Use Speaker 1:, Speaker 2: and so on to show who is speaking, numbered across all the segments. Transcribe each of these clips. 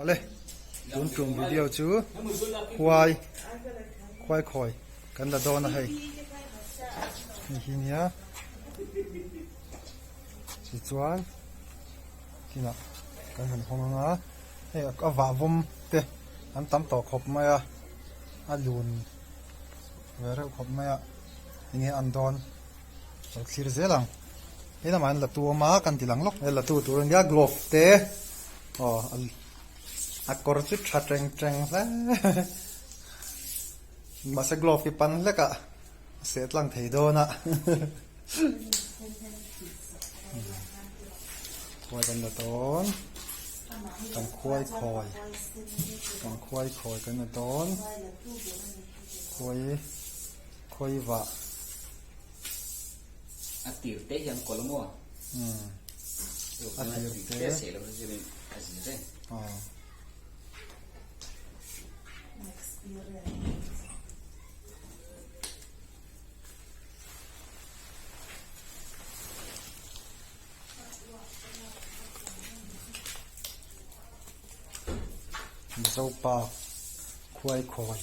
Speaker 1: เลยจุนจุ่มวิดีโอจูควายคอยกันละโดนให้นี่ทีนี้สิจวนที่น่ะกันหันห้องนะเฮ้ยก็ว่าวุมเตะอันตั้มต่อขบไหมอ่ะอันลุนเวลาขบไหมอ่ะนี่อันโดนสักสิรเซลังเฮ้ยน้ำมันละตัวมากันทีหลังล็อกเฮ้ยละตัวนี้กลอฟเตะอ๋ออักกอร์จุดชัดแรงๆแล้วมาสักกลอฟอีปันเล็กอะเสียหลังเทโดนะคอยกันละต้นกันควายคอยกันละต้นคอยวะ
Speaker 2: อัดติวเตะยังกอลมัวอัดติวเตะเสียแล้วจะเป็นอะไรเนี่ย
Speaker 1: อ๋อเจ้าป่าควายคอย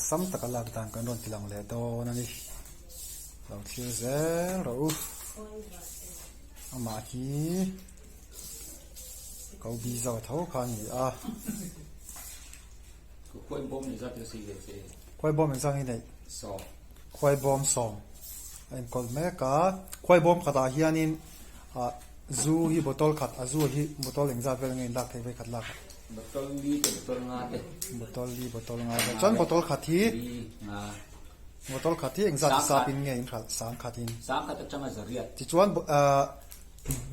Speaker 1: ซ้ำตะกลากต่างกันโดนทีหลังเลยโดนั่นนี่เราเชื่อเสียงเราอามาฮีเขาบีเจ้าเท่ากันนี่อ่ะ
Speaker 2: ควายบอมนี่จะเป็นสิ่งเดียว
Speaker 1: ควายบอมเป็นสังเกต
Speaker 2: สอง
Speaker 1: ควายบอมสองไอ้คนแม่กะควายบอมขัดอาเฮียนินซูฮีบอตอลขัดซูฮีบอตอลเองจะเป็นเงินลักเทไปขัดลัก
Speaker 2: บอตอลลีกับบอตอลงาเต
Speaker 1: บอตอลลีบอตอลงาจนบอตอลขัดที่บอตอลขัดที่เองจะซาบินเงินขัดสามขัดทิน
Speaker 2: สามขัดจังจะเรียด
Speaker 1: ที่ชวน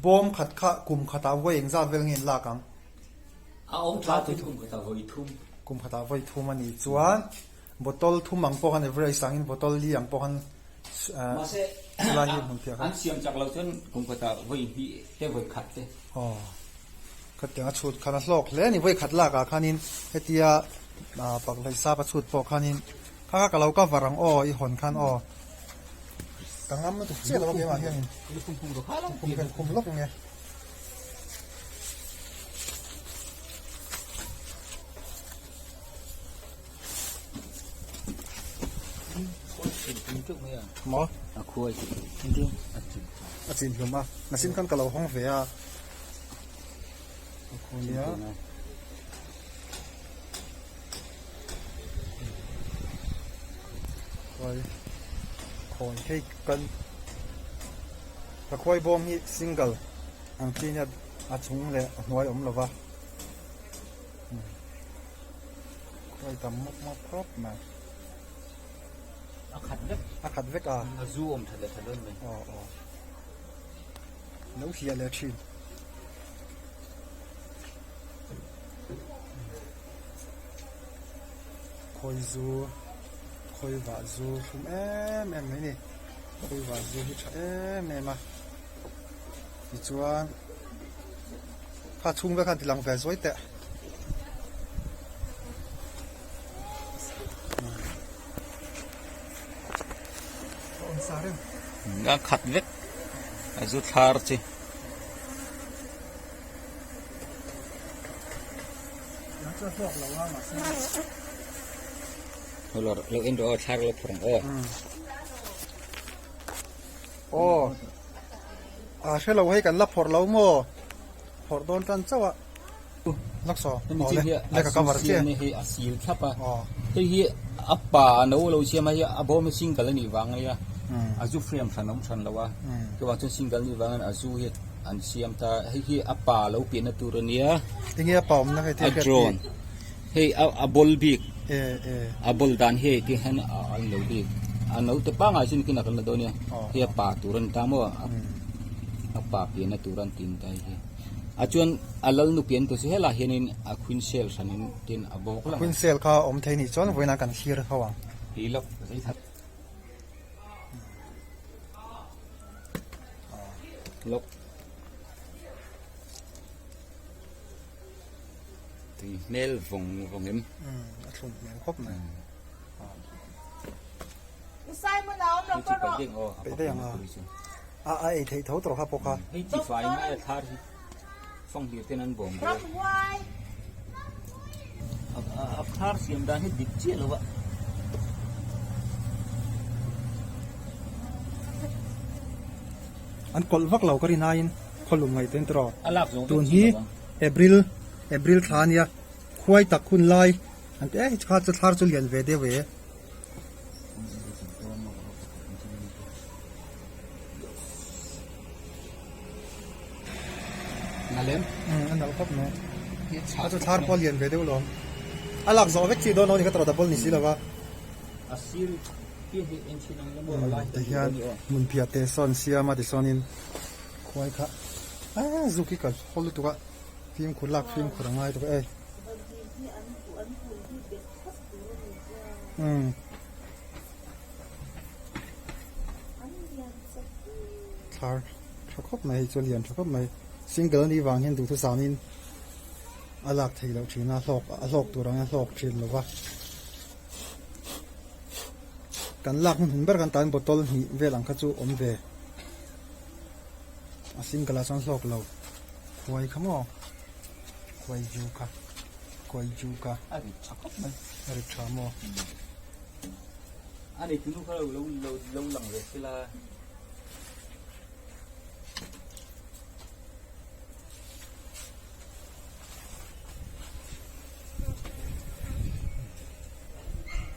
Speaker 1: บอมขัดข้ากลุ่มขัดเอาไว้เองจะเป็นเงินลักกัง
Speaker 2: เอาองค์ชาติทุ่มขัดเอาไว้ทุ่ม
Speaker 1: กลุ่มขัดเอาไว้ทุ่มมันนี่ชวนบอตอลทุ่มมังปอกันเอเวอร์สังอินบอตอลลีมังปอกัน
Speaker 2: มาเซ่
Speaker 1: ลายมันเพียง
Speaker 2: อันเสียงจากเราจนกลุ่มขัดเอาไว้ที่เจ้าไว้ขัดเต
Speaker 1: อ๋อขัดเดี๋ยวชุดขัดโลกแล้วนี่ไว้ขัดลากขานินเฮตียปักเลยซาปัชุดปอกขานินข้าก็เราก็วารังอ้ออีหอนขันอ้อกังงำมันถูกเสียแล้วก็มาเฮียนี่คุมกันคุมลกไงหมอ
Speaker 2: คุย
Speaker 1: จริงอาจินผมอ่ะนาซินกันกับเราห้องเฟียคนเนี้ยคอยให้กันถ้าคอยบอมฮีซิงเกิลอันที่เนี่ยอาชุงเลยหน่วยหรอวะคอยทำมากครบมา
Speaker 2: อาขัด
Speaker 1: เวกอ่ะ
Speaker 2: ซูมทัดทัดเลย
Speaker 1: อ๋อแล้วเฮียเลยชินคอยว่าซูชุมไม่นี่คอยว่าซูที่ไม่มาอีจวนข้าชุงไปกันที่หลังแฟนสวยแต่
Speaker 2: ก็ขัดเวกซูทาร์จีเราเอ็นดูทาร์เราพร้อม
Speaker 1: โอ้ใช่เราให้กันรับพอร์เราโม่พอร์โดนกันเจ้าอะลักษณะเลยกับกบฏเชี่ย
Speaker 2: นี่ให้อาศิลครับอ่ะที่อัปปะนู้เราเชื่อไหมอับบอมซิงกันนี่วางเลยอ่ะอาจูเฟรมฉันน้องฉันแล้วว่าก็ว่าจนซิงกันนี่วางอาจูเฮอันเสียมตาให้อัปปะเราเปลี่ยนตัวนี้
Speaker 1: ที่เงี้ยปอมนะให้ที่
Speaker 2: โดรนให้อับบอลบิกอับบอลดันให้ที่เห็นอันเราบิกอันนู้แต่ป้างอาชินกินอะไรตัวนี้ให้อัปปะตัวนั้นตามว่าอัปปะเปลี่ยนตัวนั้นตินได้อาจวนอัลลนุเปลี่ยนตัวเสียละเห็นอัควินเซลสันนินตินอับบอกละ
Speaker 1: ควินเซลเขาเทนิจอนไว้นักการเชียร์เขาอ่ะ
Speaker 2: ฮีล็อกใช่ครับล็อกที่เมลฟงเอ็ม
Speaker 1: สุ่มเหมือนครบเลย
Speaker 3: ใส่มะนาวเราก็รอ
Speaker 1: ไปได้ยังไงไอ้เท่าตัวครับพวกเขา
Speaker 2: ให้จีไฟไม่ทาร์
Speaker 1: ไ
Speaker 2: phong hiểu tên ăn bổng
Speaker 3: รับไว้
Speaker 2: ấp thar xiêm đan hết địch chia rồi vậy
Speaker 1: อันกอลวักเราก็รินายนคนลุงไงเต็นตรอ
Speaker 2: alak giống
Speaker 1: ตัวนี้เอบริลทานยาควายตักคุณไลอันเอ๊ะข้าจะทาร์จุเลียนเวเดเว
Speaker 2: nalem
Speaker 1: อันนั้นครับเนาะข้าจะทาร์พอเลียนเวเดวลองอันหลักสองเวกซีโดนเอานี่ก็ตรอดับเบิลนี่สิละวะ
Speaker 2: asil kia thì em xin anh làm bộ lại
Speaker 1: แต่ยันมุนพิอาเตซอนเซียมาติซอนินควายค่ะซุกิกับฮอลตัวฟิล์มขุนลักฟิล์มขุนง่ายตัวเอ้ยทาร์ชักคบไหมจเลียนชักคบไหมซิงเกิลนี่วางเห็นดูทุกสามินอลักที่เราชีน่าหลอกตัวเราเนี่ยหลอกชีนหรือว่ากันลักมันเบอร์กันตานบอตอลนี่เวลังคัจูอมเวซิงเกิลสังหลอกเราควายขโมยควายจูกะ
Speaker 2: ari chakap mai
Speaker 1: อะไรชามอ
Speaker 2: ani tinu ka lâu lang ve sila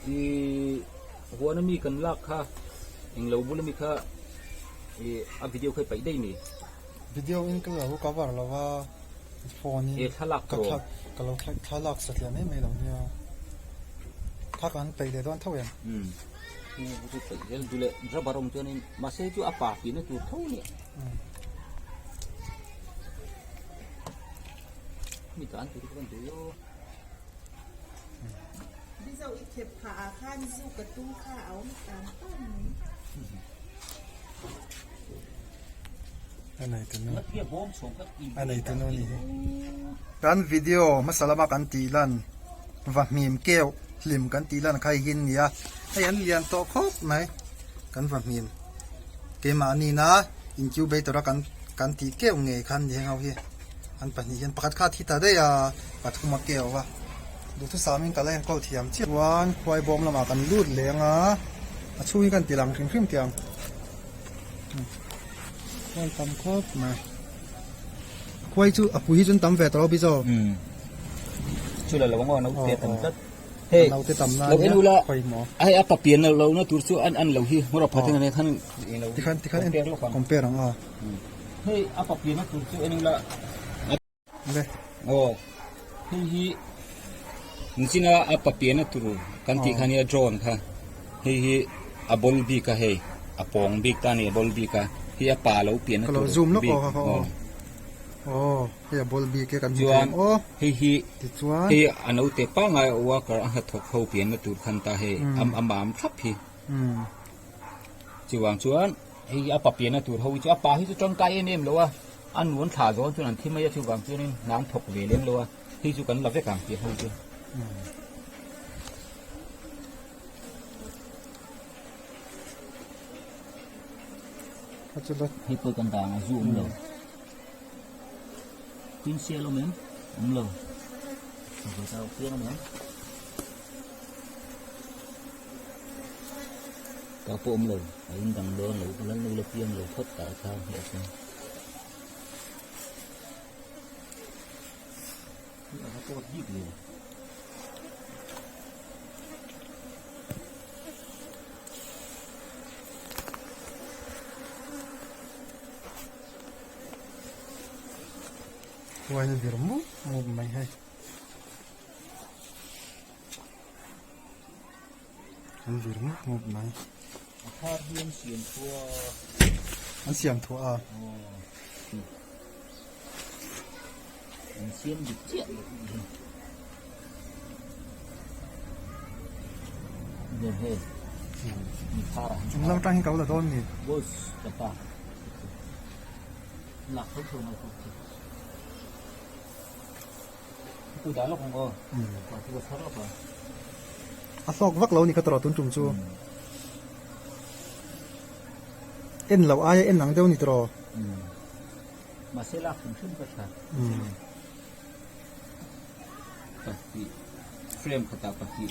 Speaker 2: ที่หัวนั้นมีกันลักค่ะเองเราบุลมีค่ะอัพวิดีโอเคยไปได้นี่
Speaker 1: วิดีโออินก็เราก็ว่าเราว่าโฟนนี่
Speaker 2: ถ้าลัก
Speaker 1: ก็
Speaker 2: ตัว
Speaker 1: ก็เราถ้าลักสักอย่างไม่เราเนี่ยถ้ากันไปเดี๋ยวต้องเท่าไหร่
Speaker 2: นี่บุตรไปเดี๋ยวดูเลยรับอารมณ์ตัวนี้มาเสียจู่apaปีนี่ตัวเท่านี้มีการตัวที่กันดูโย่
Speaker 3: ดิเจ้าอีเข็บขาข้านสู้กระตุ้งข้าเอาการต้านนี้
Speaker 1: อันไหนตัวนู้น
Speaker 2: แล้วเทียบโบมส่งก็อีก
Speaker 1: อันไหนตัวนู้นนี่การวิดีโอมาสลับกันตีลันว่ามีมเกลลิมกันตีลันใครหินเนี่ยให้อันเรียนโตครบไหมกันว่ามีมเกมอันนี้นะอินคิวเบตัวกันตีเกลเงยคันยังเอาเฮียอันปัจจุบันประกาศค่าที่ตาได้ยาปัจจุบันเกลวะดูทุกสามินกันเลยก็เทียมเชี่ยววันควายบอมละมากันลูดเลี้ยงช่วยกันตีหลังถึงขึ้นเตียงควายตำครบมาควายจู่ปุ๋ยจนตำแฝดเราพี่โจ
Speaker 2: ช่วยเราว่าเราเตะต่ำก็เฮ้ย
Speaker 1: เราจะตำนาน
Speaker 2: เราเอ็นดูละ
Speaker 1: ควายหมอ
Speaker 2: ไอ้apaเปลี่ยนเราเนาะตัวสู้อันเราที่เราพัฒนาในขั้นเรา
Speaker 1: ที่ขั้นเอ็นคอมเพลง
Speaker 2: เฮ้ยapaเปลี่ยนนะตัวสู้เอ็นดูละ
Speaker 1: เลย
Speaker 2: โอ้เฮ้ยนี่สินะapaเปลี่ยนนะตัวกันที่ขันยาโดรนค่ะเฮ้ยabol bi ka hey apong bi ka ni abol bi ka hi apa lo pi na
Speaker 1: ก็เราซูมแล้วก็เขาโอ้เฮียบอลบีเกกัน
Speaker 2: จวน
Speaker 1: โอ้
Speaker 2: hi
Speaker 1: ติดจวน
Speaker 2: hi anau te pa nga wa ka ha thok ho pi na tur khan ta he am thap hi จิวางชวนไอ้apaเปลี่ยนนะตัวเฮาจะapa hiจงไกเนมแล้วว่าอันนวนขาโดนจนที่ไม่จะจิวางชวนนี่น้ำถกเวเล่นแล้วว่าที่จุกันหลับได้กลางเปียเฮาจ้ะ
Speaker 1: เขาจะลด
Speaker 2: ให้เปิดกันตาซูมเลยกินเสียแล้วมั้งเลยเราจะเอาเปลี่ยนมั้งก็ปุ่มเลยไอ้ดังโดนหรือแล้วเราเปลี่ยนเลยทดแต่ข้าวเหนียวนี่เราก็ยิบเลย
Speaker 1: ควายเดือดมุกไม่ให้อันเดือดมุกไม่
Speaker 2: ถ้าเรียนเสียงทั่ว
Speaker 1: อันเสียงถั่ว
Speaker 2: เสียงดิบเจี๊ยบเดี๋ยวเฮ้ยมีท่า
Speaker 1: เราตั้งให้เขาละต้นนี่
Speaker 2: บอสจะป่ะหลักเขาโทรมาคุยกูได้หรอกของกูกูก็ทำหรอกป่ะ
Speaker 1: อ่ะซอกวักเรานี่ก็ตลอดตุนจุ่มจูเอ็นเราอายเอ็นหลังเดียวนี่ตลอด
Speaker 2: มาเซลักขึ้นก็ทันปฏิเฟรมขตาปฏิ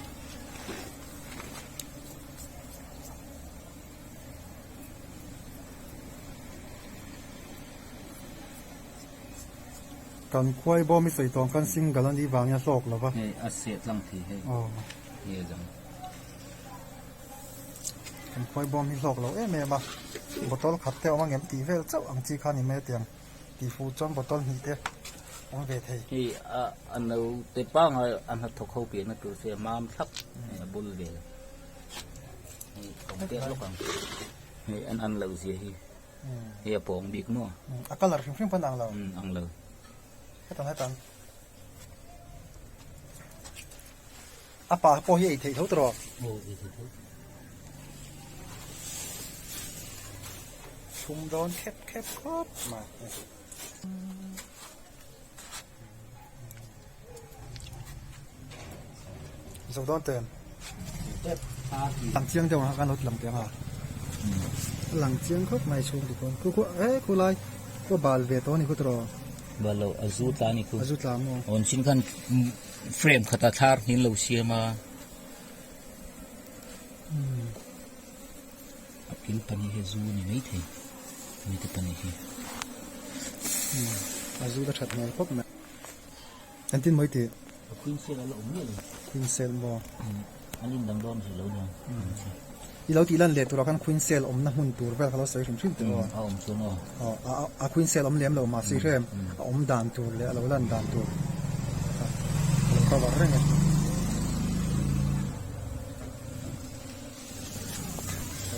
Speaker 1: กันควายบ่มีใส่ตองกันซิงกันนี่วางยาโศกหรอปะ
Speaker 2: ให้อาเซียตลังทีให้เฮียจัง
Speaker 1: กันควายบ่มีโศกเราแม่มาบอตอลขัดเตะมาเงี้ยตีเวลเจ้าอังจีขานี่แม่เตียงตีฟูจอนบอตอลนี่เตะอังเวทให้
Speaker 2: ที่อันเราเตป้างอันหัดทกเขาเปลี่ยนนะตัวเสียมามทับบุลเดลของเตะลูกอังให้อันเราเสียเฮียปองบิ๊กนัว
Speaker 1: อาการหลักฟิ้งพันอังเรา
Speaker 2: อังเรา
Speaker 1: ให้ตันอาป่าพอเฮียอีกทีเท่าตรอ
Speaker 2: โอ้อีกที
Speaker 1: ชุมโดนแคบครบมาสุดโดนเตือนหลังเชียงจะมาการรถลำเตียงอ่ะหลังเชียงครบไม่ชุมทุกคนกูกูไล่กูบาลเวทตัวนี้กูตรอบ
Speaker 2: าลเราอาซูตานี่คือ
Speaker 1: อาซูตามั้ง
Speaker 2: อนชินกันเฟรมขตาทาร์หินเราเชียมาอัลปันนี่เฮซูนี่ไม่ถึงไม่ถึงปันนี่เฮ
Speaker 1: อาซูตาชัดไหมครบไหมอันที่ไม่ติด
Speaker 2: ควีนเซลเราไม่เลย
Speaker 1: ควีนเซลบ่
Speaker 2: อันนี้ดังร้อนสิเราเนี่ย
Speaker 1: อีเราตีลันเลตัวกันควีนเซลนะหุ่นตัวเวลเขาใส่ถึงชิ้นตัว
Speaker 2: ส่วน
Speaker 1: ควีนเซลเลี้ยมเรามาสิเรื่องด่านตัวเลยเราลันด่านตัวก็ว่าเรื่องไง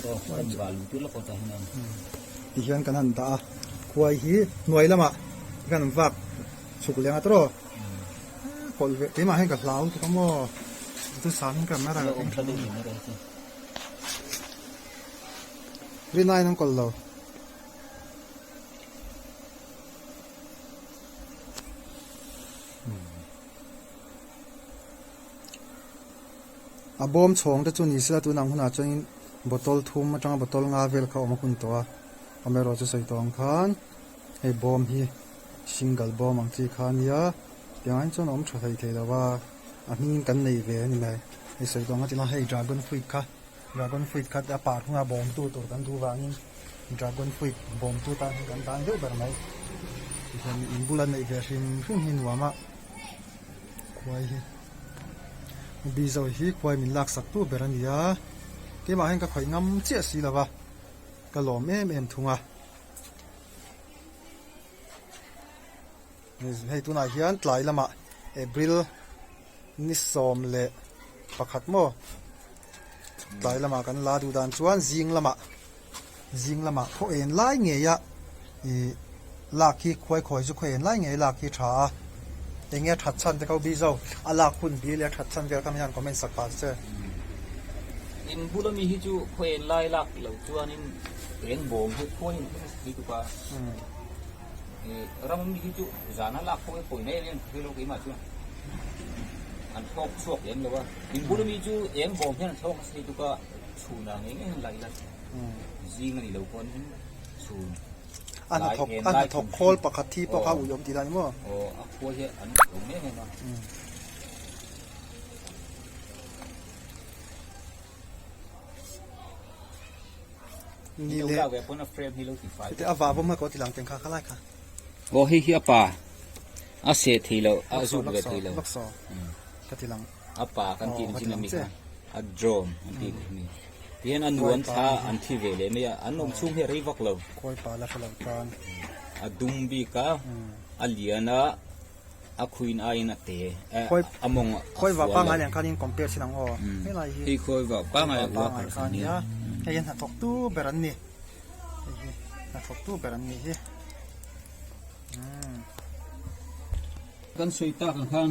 Speaker 2: เราเป็นบาลูตัวละคนแต่เนี่ย
Speaker 1: ที่เห็นกันนั่นตาควายหีหน่วยละมากันฝากสุกเลี้ยงตัวคนที่มาให้กับเราทุกคนว่าตัวสารกันไม่ได้รีนายนั่งคนเราบอมชงแต่จุนี้เสียตัวนังหัวหน้าจนบอตอลทุ่มมาจังบอตอลงาเวลเขาออกมาคุณตัวไม่รอจะใส่ตองขันให้บอมฮีซิงเกิลบอมอังจีขันยาเดี๋ยวอันจนช่วยเทแล้วว่าอันนี้กันในเวนี่ไหมให้ใส่ตองที่เราให้ดราก้อนฟรีค่ะดราก้อนฟรีค่ะแต่ปาดหัวบอมตัวกันดูว่านี่ดราก้อนฟรีบอมตัวตั้งเยอะแบบไหนที่เป็นอินบุลันในเวชิมฟิ้งหินว่ามาควายบีโซฮีควายมินลักสักตัวเบรันยาเกี่ยมาให้กับข่อยงำเจี๊ยสีละวะกะหล่อมทุ่งอ่ะให้ตัวไหนเฮียนหลายละมาบริลนิสอมเละประคัดโมหลายละมากันลาดูดานชวนจิงละมาเขาเอ็นไล่เงียลากขี้ควายจะเขาเอ็นไล่เงียลากขี้ช้าอย่างเงี้ยทัดชันแต่เขาบีโซอาลาคุณบีเลียทัดชันเวลคำยันก็ไม่สักปาเจ
Speaker 2: อินบุลมีฮิจูเควนไล่ลักเหล่าตัวนี้เอ็นบ่มให้คนนี่ตัวเราไม่มีฮิจูจานันลักเขาไม่ป่วยเนี่ยเนี่ยคือเราคิดมาช่วยอันชกเอ็นเลยว่าอินบุลมีจูเอ็นบ่มเนี่ยชกสิตัวชูนางเงี้ยไล่ลักจิงนี่เราคนชู
Speaker 1: อันถกโคลปกติปกติอุยมตีได้มั้ง
Speaker 2: โอ้พวกเนี้ยอันตรงนี้เห็นไหม
Speaker 1: นี่เลยแต่อาว่าผมมาก็ทีหลังเต็งข้าอะไรค่ะ
Speaker 2: โอ้เฮียป่าอาเสถียรอาซูเวทีแล้ว
Speaker 1: ลักษณ์ก็ทีหลัง
Speaker 2: อาป่ากันกินจินามิกอาโดรนอันที่นี่ที่อันนวลท่าอันที่เวเลเนี่ยอันนงชุ่มเฮริวักเรา
Speaker 1: คอยป่าละขลังกัน
Speaker 2: อาดุมบีกาอาเลียนาอาคุยนาอินาเตะอามง
Speaker 1: คอยว่าป้างานอย่างการยิงคอมเพลสินังอ๋อไม่ไร
Speaker 2: ที่คอยว่าป้างาน
Speaker 1: ว่าการนี้ให้ยันถกตู้เบรันนี่ถกตู้เบรันนี่
Speaker 2: กันสวยตากันข้าง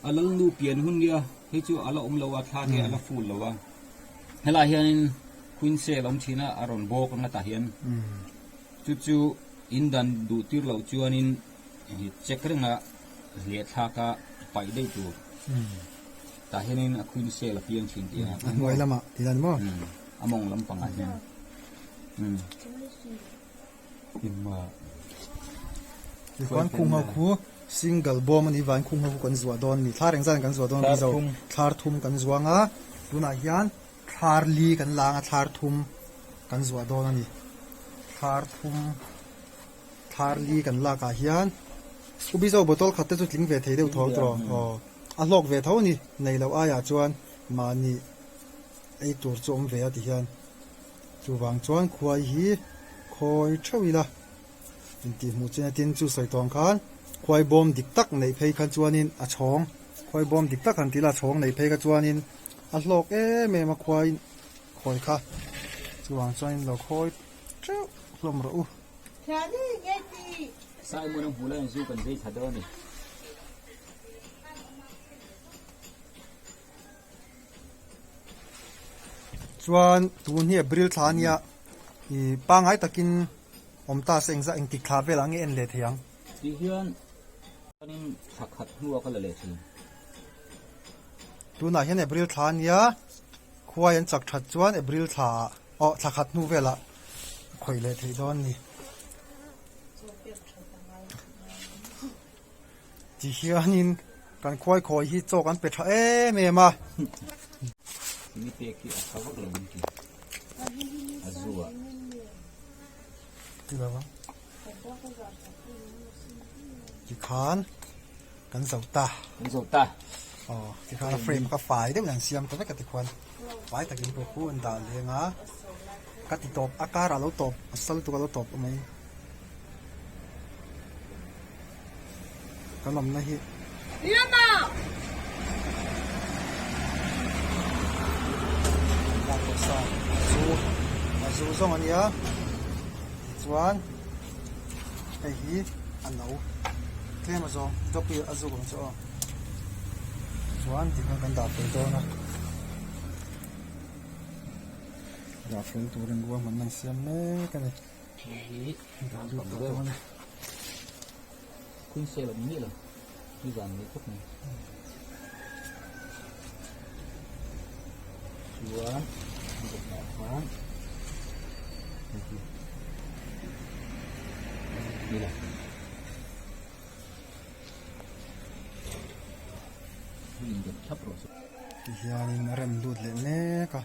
Speaker 2: อาลังดูเปลี่ยนหุ่นเดียให้จู่อาละเราว่าท่าเนี่ยอาละฟูลเราว่าเฮลาเฮียนควินเซลอมชีน่าอารอนโบกันละตาเฮียนจู่อินดันดูติร์เราจวนอินเช็คเรื่องละเลียท่าก็ไปได้จู่ตาเฮียนควินเซลเพียงชินที่นะ
Speaker 1: หน่วยละมาที่นั่นมั้ง
Speaker 2: อามองลำปังอันนี้อิมมา
Speaker 1: อีกวันคุงเอาคูซิงเกิลบอมมันอีวันคุงเอาคูกันจัวดอนนี่ทาร์เร่งจันกันจัวดอนพี่เจ้าทาร์ทุ่มกันจัวงะดูน่าเฮียนทาร์ลีกันลางทาร์ทุ่มกันจัวดอนนี่ทาร์ทุ่มทาร์ลีกันลากาเฮียนกูพี่เจ้าบอตอลขัดเตจุดลิงเวทเฮเดียวทอตัวอ๋ออัลล็อกเวทเท่านี่ในเราอายาจวนมานี่ไอตัวจอมเวทที่เฮียนจูวางจวนควายฮีคอยเช่าอีละเป็นตีมูเจนตินจูใส่ตองคันควายบอมดิกตักในเพยขันจวนินอาช่องควายบอมดิกตักขันตีละช่องในเพยขันจวนินอัลล็อกเมมาควายคอยค่ะจูวางจวนเราคอยเจ้าลมรู้
Speaker 3: แค่นี้ไงดี
Speaker 2: ใส่มือน้ำหูเลยสู้กันได้ชัดเจนนี่
Speaker 1: ชวนตัวนี้บริลทานี่อีปังไอ้ตะกินอมตาเซ็งซะเองติดคาเวลังเอ็นเลเทียง
Speaker 2: ที่เฮียนตอนนี้ขัดหัวกันเลยที
Speaker 1: ตัวไหนเห็นบริลทานี่ควายจักชัดชวนบริลทาอ๋อสักขัดนูเวละคอยเลเทียดอนนี่จีเฮียนินกันควายคอยฮิโจกันเป็ดเมมา
Speaker 2: มีเปียกที่เขาก็เลยมีกี่อาซัว
Speaker 1: ที่แบบว่าจีคานกันเสาตา
Speaker 2: เป็นสุดตา
Speaker 1: อ๋อจีคานเฟรมกับฝ่ายได้เหมือนเสียมตัวนั้นกับติควันฝ่ายตะกินตัวคู่อันดาเลยงะกัติตบอาการเราตบสัลตัวเราตบไหมกันลมนะฮิ
Speaker 3: เรียนมา
Speaker 1: ลาตัวซาซูส่งอันนี้ชวนไอ้ฮีอันนู้เท่มาส่งจบไปอาซูของจ้าชวนที่กันดาบเป็นตัวนะดาบเป็นตัวเรื่องวัวมันนั่งเสียมเน่กันเลย
Speaker 2: นี่ทำแบบเดิมคุณเซลล์นี่เหรอนี่วันนี้พวกนี้ชวนแบบแบบฟังนี่แหละวิ่งแบบชับรถ
Speaker 1: ที่เฮียนี่เริ่มดูดเลยเน่ก็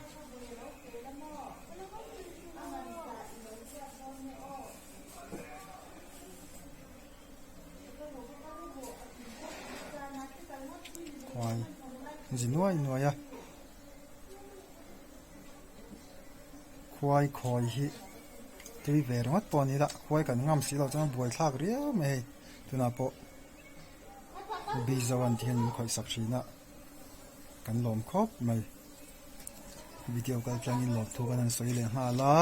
Speaker 1: ควายจีนัวอะควายคอยฮิที่เวรมัดปอนี่ละควายกันงามสิเราจะบวยทากเรียวไม่ตัวน่ะปอบีจวันที่เห็นคอยสักชีนะกันลมครบไม่วิดีโอการแข่งอินหลบทุกกันสวยเลยฮะละ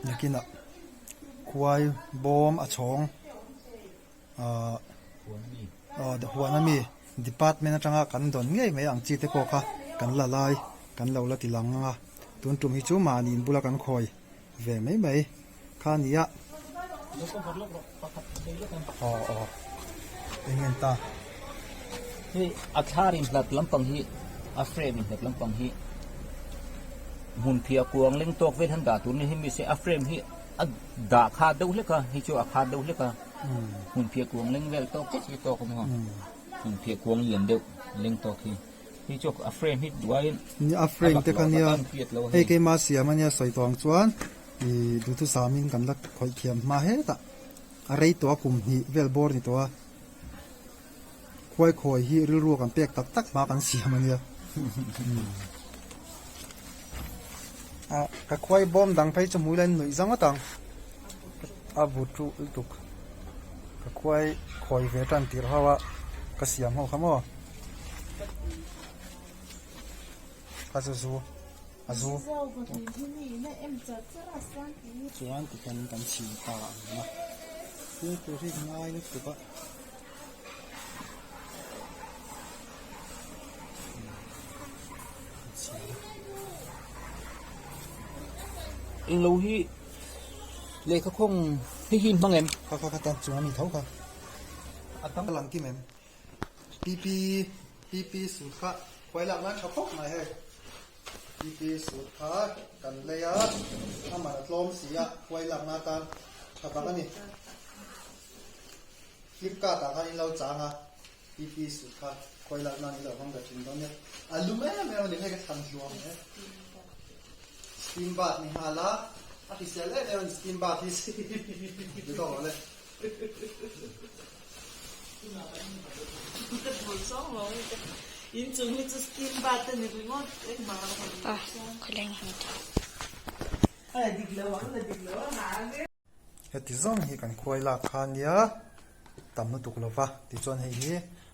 Speaker 1: อยากกินอ่ะควายบอมอ่ะชงหัวนั่นมีดีพาร์ตเมนต์จังกันโดนง่ายไหมอังจีเตโกค่ะกันละลายกันเราละติลังอ่ะตุนตุ่มฮิจูมานินบุลกันคอยเวไหมข้านี้อ่ะอ๋อเป็นเงินตา
Speaker 2: นี่อัคารินหลับลำปังฮีอัฟเรมหลับลำปังฮีหุ่นเพียกวงเล่งตัวเวทันดาตุนนี่มีเสอัฟเรมฮีดาขาดดูเล็กอะฮิจูอาขาดดูเล็กอะหุ่นเพียกวงเล่งเวลตัวก็สิตัวก็มั้งหุ่นเพียกวงเหรียญเดียวเล่งตัวฮิจูอัฟเรมฮีด้วย
Speaker 1: นี่อัฟเรมแต่กันเนี่ยไอ้เกมาเสียมันเนี่ยใส่ตองจวนดูทุสามินกันลักคอยเขียมมาเฮตะอะไรตัวคุมฮีเวลบอร์นี่ตัวควายคอยฮีรัวๆกันเปียกตักมากันเสียมันเนี่ยกับควายบอมดังไปจมูกเลยหนุ่ยจังวะตังบุตรตุกกับควายคอยเวทันตีร์ฮาวะกับเสียมหัวขโมยอาซู
Speaker 3: เจ้าคนนี้ที่นี่แม่เอ็มจะรักษาอีก
Speaker 1: ส่วนที่กันฉีตานะคือตัวที่ง่ายนี่คือว่า
Speaker 2: อิงลูฮีเลยเขาคงที่หินบ้างเอ็ม
Speaker 1: เขาตัดจุดนี้เท่ากันอันตั้งหลังกี่เมมปีสุดค่ะควายหลังนั้นชอบพกไหนเฮ้ปีสุดค่ะกันเลยอ่ะถ้ามันลมเสียควายหลังนั้นกันชอบกันนี่ Flipkart à cái lâu chả à PP suit khác quay lại nó đi đâu không được chúng đó nhé lùm em đi hay cái thằng chuông nhé steam bath ni hala thì sẽ lấy em steam bath thì được không đấy
Speaker 3: in chung hi chu steam bath ni ringot ek ma
Speaker 4: à khơi lên hàng
Speaker 3: ala diklo ha ge
Speaker 1: heti zong hi kan khoi la khan ya tam nu tuk lova ti chuan hei hi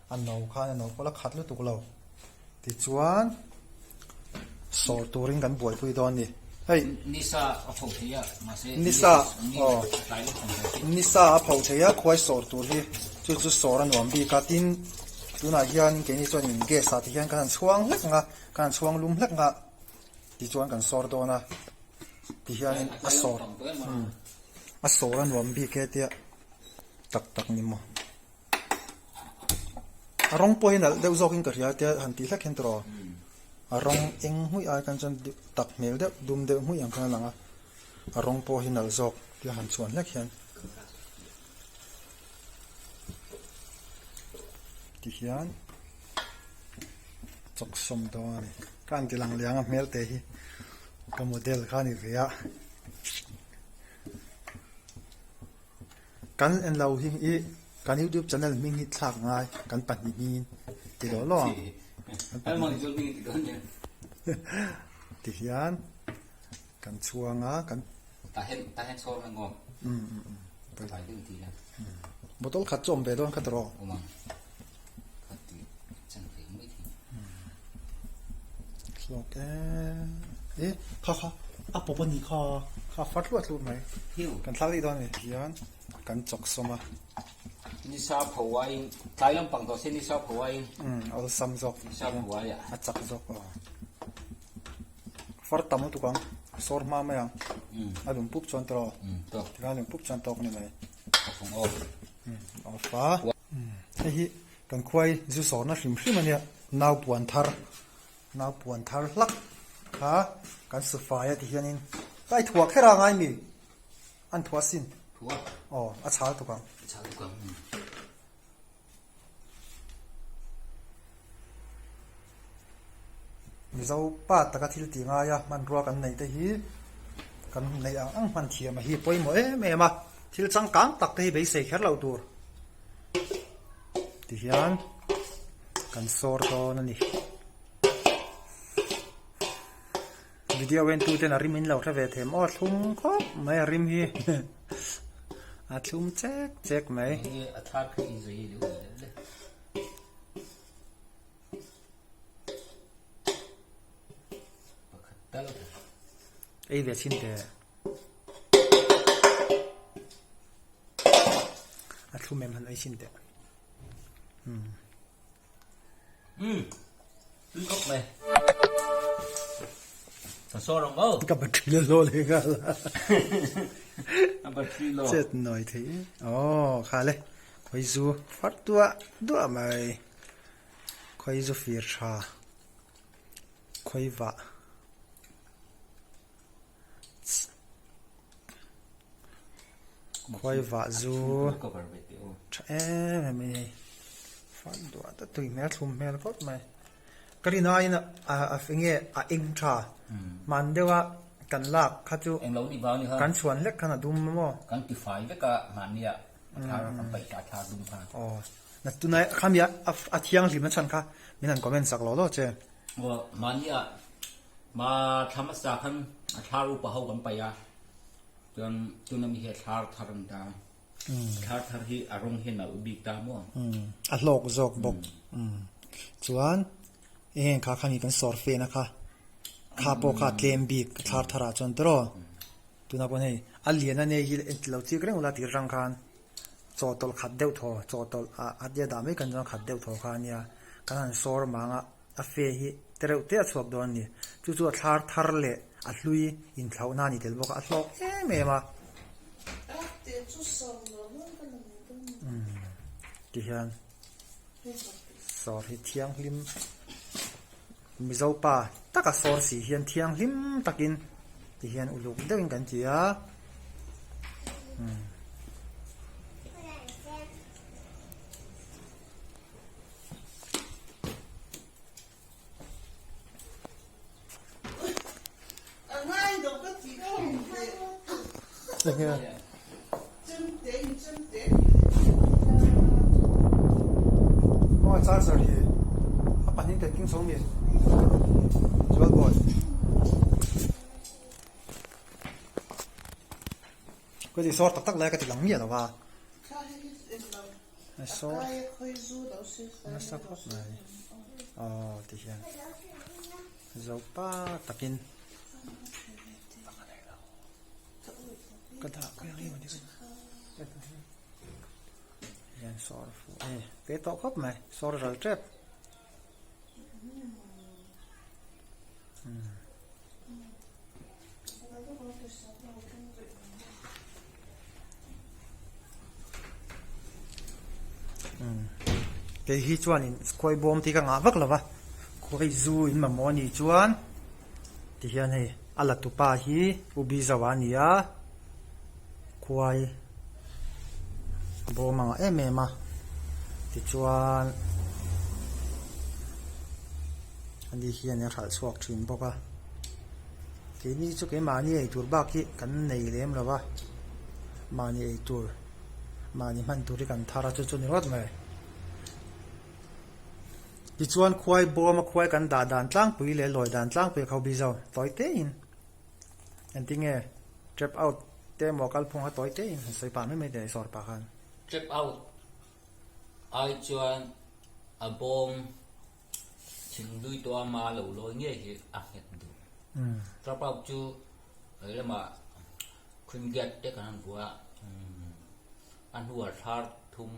Speaker 1: an no khan an no kola khat lu tuk lo ti chuan sor turing kan buai pui don ni hei
Speaker 2: Nisa a phau thia ma se
Speaker 1: Nisa, oh.
Speaker 2: tai lo khong se
Speaker 1: nisa a phau theya khoi sor tur hi chu chu sor an wam bi ka tin tuna hian ke ni chuan in ge sa ti hian kan chuang hlek nga kan chuang lum hlek nga ti chuan kan sor dona ti hian a sor a sor an wam bi ke tia tak tak ni mo a rong point al deuh zokin ka ria tia han ti hlek hen tro a rong eng hui ai kan chan tak mel de dum de hui ang kan langa a rong po hin al zok tia han chuan hlek hian ti hian chok som do ani kan ti lang liang a mel te hi ka model khan ni ria kan en lau hi i kan YouTube channel ming hi thak ngai kan pan ni min ti lo lo
Speaker 2: ai mang jol mi ti don ne
Speaker 1: ti hian kan chuanga kan
Speaker 2: ta hen so ma ngom tai ding ti na
Speaker 1: botol khat chom be don khat ro
Speaker 2: o ma khati chan fe mai ti
Speaker 1: slok kha a popo ni kha fat lu mai
Speaker 2: hiu
Speaker 1: kan thak li don ni hian kan chok soma
Speaker 2: Nisa phawai tai lam pang to se Nisa phawai
Speaker 1: al sam zok
Speaker 2: Nisa phawai ya
Speaker 1: a chak zok far tam tu kang sor ma ma yang alum pup chon tro
Speaker 2: to
Speaker 1: ga lum pup chon tok ni mai
Speaker 2: khong o
Speaker 1: fa hi kan khwai zu so na hrim hrim ania nau puan thar lak kha kan su fa ya ti hianin kai thuak khera ngai mi an thua sin
Speaker 2: thua
Speaker 1: a chal tu kang
Speaker 2: cha lu kam
Speaker 1: mi zo pa taka thil ti nga ya man ruwa kan nei te hi kan nei ang man thiam hi poimo me ma thil chang kang tak te hi be se kher lo tur ti hian kan sor to na ni video wen tu ten arim in lo thave them o thum khop mai arim hi a thum chek mai
Speaker 2: ni athar khi zai lu le pakhat lo
Speaker 1: ei ve chin te a thum em han ai chin te
Speaker 2: lu kop mai ta so rong mo
Speaker 1: ka batri lo le ga la
Speaker 2: number 3 lo
Speaker 1: chết nói thế khá lệ khói du phát đua mày khói du phía cha khói vạ du
Speaker 2: cover video
Speaker 1: em mày phát đua ta tùy mẹ thùng mẹ có mày cái đi nói nè phải nghe in cha man dewa kan lak khatu
Speaker 2: em lo ni ba ni ha
Speaker 1: kan chuan lek kana dum mo
Speaker 2: kan ti fai ve ka man nia athar kan pai ta thar dum ha
Speaker 1: na tunai khamia a thiang hlim na chan kha minan comment sak lo che
Speaker 2: wa man nia ma thamasa khan athar u pa ho kan pai ya tuan tunami he thar tharang ta thar hi arong he na ubi ta mo
Speaker 1: a hlok zok bok chuan kha khani kan sor fe na kha po kha tlem bi thar thara chon tro tuna bon hei alian ane hi entlo chi kreng ula ti rang khan chotol khat deu tho chotol a dia da me kan jang khat deu tho kha nia kan sor manga a fe hi tereu te chuak don ni chu thar le a hlui in thlau na ni tel bok a hlok me ma
Speaker 3: te chu som lo mo kan ni
Speaker 1: ti hian sor hi thiang hlim mi zo pa taka sor si hian thiang hlim takin ti hian uluk deuhin kan tia nghe
Speaker 3: chấm đến
Speaker 1: ôi sao rồi à bạn những cái kinh sống miền chúa gọi cái gì sort tắc lại cái thì lắng miệng rồi va sort nó sắc hot này thì hiện dấu ba takin cái thằng cái gì mà đi yan sort phụ cái tóc khóc này sort rồi trép cái hi chuan in khoi bom thì ka nga vak lova khoi zu in ma mo ni chuan ti hian hei ala tu pa hi ubi zawania khoi bom anga em a ti chuan ani hian a thal suak thin boka ke ni chu ke mani ei tur ba ki kan nei lem lova mani ei tur mani man tur kan thara chu chu ni rot mai ti chuan khoi bom a khoi kan da dan tlang pui le loi dan tlang pui khau bi zo toy te in an ti nge trap out te mo kal phung ha toy te in sei pa me de sor pa khan
Speaker 2: trip out ai chuan a bom ching lui to ma lo loi nge hi a het du trip out chu le ma khun get te kan bua an huwa thar thum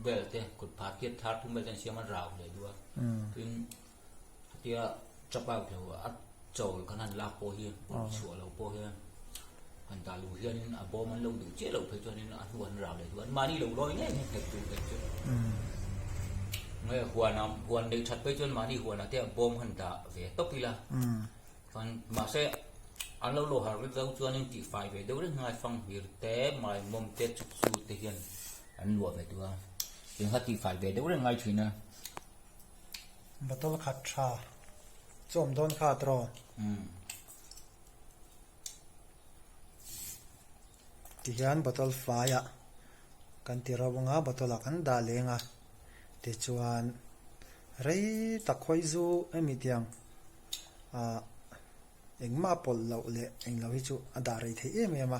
Speaker 2: bel te kut pha kiet thar thum bel ten siam an rau le dua tin tia trip out lo a chol kan an la po hi chu lo po hi an ta lu hian a bom an lo du che lo phei chuan in an huwa an rau le dua ma ni lo loi nge het tu ke chu nge huan dei that pe chuan ma ni huan a te bom han ta ve topila fan ma se an lo lo har dau chuan in ti fai ve deu ngai fang hir te mai mom te chu chu te hian an lo ve tua tin ha ti fai ve deu ngai thina
Speaker 1: botol khat tha chom don kha tro ti hian botol fa ya kan ti rawanga botol kan da lenga ti chuan rei ta khoi zu emi tiang engma pol lo le englo hi chu ada rei the em em a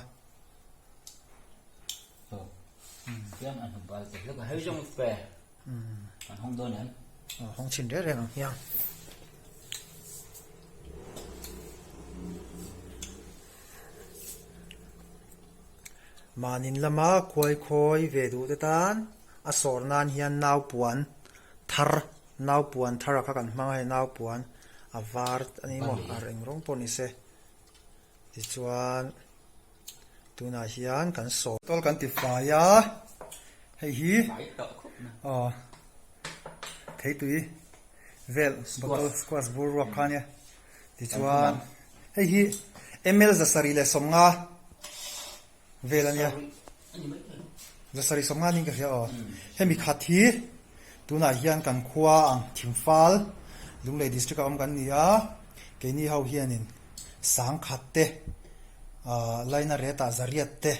Speaker 2: kian an hum bal te lo ka hei jong pe an hong don an
Speaker 1: hong chin re reng hiang manin lama khoi khoi ve du te tan a sor nan hian nau puan thar kha kan hmangai nau puan avar ani mo areng rong poni se ti chuan tuna hian kan so tol kan ti fa ya hei hi
Speaker 2: pai to khup na
Speaker 1: thei tui vel botol squash bur wa khania ti chuan hei hi ml za sari le somnga velania za sari somnga ning ka hia hemi khathi tuna hian kan khua ang thimfal lunglei district am kan nia ke ni hau hianin sang khatte laina reta zariat te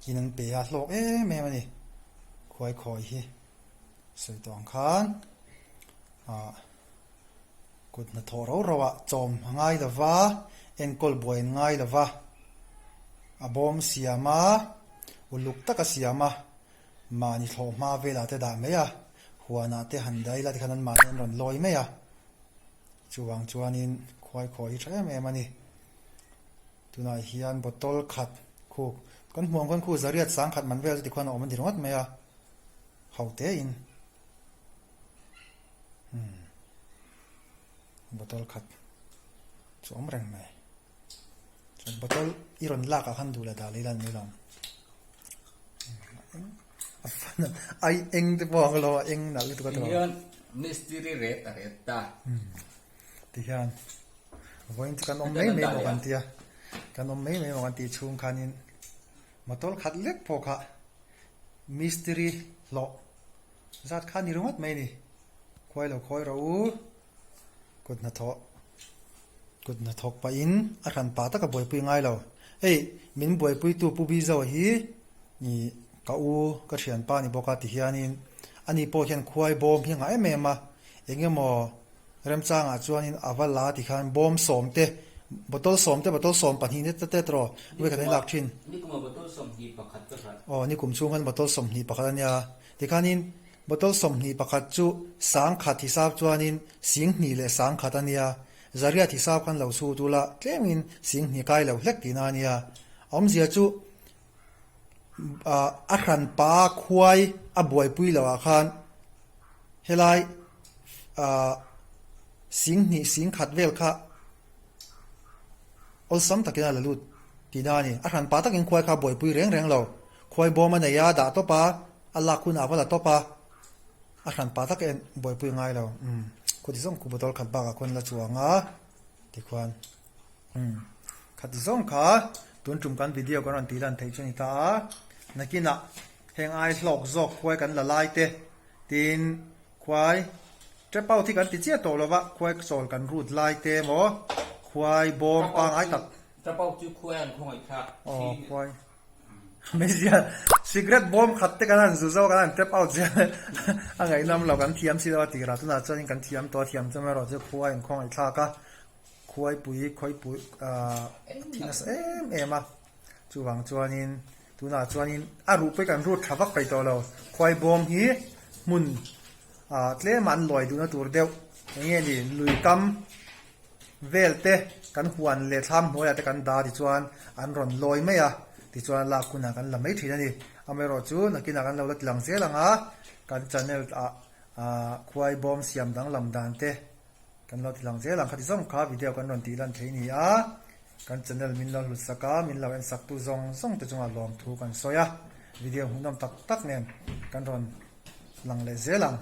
Speaker 1: kinan pe a hlok me mani khoi hi sei tong khan kut na thoro rawa chom ngai dawa enkol boy ngai dawa abom siama uluk taka siama mani thlo ma vela te da me ya huana te handai la khanan ma ron loi me ya chuanin khoi thre me mani tuna hian botol khat khu kon huang kon khu zariat sang khat man vel ti khona om di rongat me ya haute in botol khat chom reng mai chon botol iron la ka han du la da leilan melam ai eng te bong lo eng na lu to
Speaker 2: hian mystery ret ta
Speaker 1: ti hian voin kan om mai mo kan tia kan om mai mo kan ti chung khanin botol khat lek pho kha mystery lo zat khan ni rongat mai ni khoi ro kut na thok pa in a ran pa ta ka boi pui ngai lo เฮ้ยมินบวยปุยตูปูบีเจ้าฮีนี่กะอูก็เฉียนป้านี่บอกาติเฮียนินอันนี้โปเห็นควายบอมเพียงไงแม่มาเองมอเริ่มจ้างจวนนินอาวลาติคันบอมสมเตบอตลสมเตบอตลสมปัญหาเตตรอเวกันให้หลักชิน
Speaker 2: นี่ก็มาบอตลสมหีประคัดก็ครับ
Speaker 1: อ๋อนี่กลุ่มช่วงกันบอตลสมหีปะคันยาติคันนินบอตลสมหีปะคัดจูสังขัดที่ทราบจวนนินสิงหีและสังขัดอันยาจารียที่ทราบกันเหล่าสู้ตุละเกมินสิงหีกายเหล่าเล็กตีนานียอมเสียจูอาคันปาควายอบวยปุยเหล่าอาคันเฮลัยสิงหีสิงขัดเวลค่ะอลซัมตะกินาละลุดตีนานีอาคันปาตะกินควายข้าบวยปุยเร่งเหล่าควายบอมันเนี่ยยาด่าต่อปาอัลลาคุณอาวัลต่อปาอาคันปาตะกินบวยปุยง่ายเหล่าคนที่ส่งกูบตอลขัดบากคนละจัวงาที่ควรขัดที่ส่งขาตุนจุ่มกันวิดีโอกันตีดันเทชนิตานักกินะเฮงไอหลอกจอกควายกันละลายเตตีนควายจะเป้าที่กันติดเจี๊ยโตแล้ววะควายสอลกันรูดลายเตหมอควายบอมปางไอตัก
Speaker 2: จะเป้าจุแควนของไอ้ข้า
Speaker 1: อ๋อควายไม่เสียซิกเรตบอมขัดเตกันนั่นจู่ๆกันนั่นจะเป้าเสียอะไรนั่นเรากันเทียมสิเราตีระตุนอาจจะยังกันเทียมตัวเทียมจะไม่รอจะควายของไอ้ท่ากะควายปุ๋ยที่นั่นเอ็มอ่ะจู่หวังจวนนินตุน่าจวนนินรูปไปกันรูดทับไปตัวเราควายบอมฮีมุนเทเลมันลอยดูนะตัวเดียวอย่างเงี้ยดิลุยกำเวลเตกันหวนเละทำหัวแต่กันดาดิจวนอันรอนลอยไม่อะดิจวนลากุนักันละไม่ทีนั่นดิอเมริกาจูนักกินกันเราละหลังเสียหลังกันจันเนลควายบอมเสียมดังลำดานเตกันเราที่หลังเสียหลังขัดที่ส่งขาวิดีโอกันรอนตีลันเทนี่กันจันเนลมินเราหลุดสักมินเราเอ็นสักตุซองส่งตัวจงลอมทูกันโซยวิดีโอหุ่นน้ำตักเนี่ยกันรอนหลังเลยเสียหลัง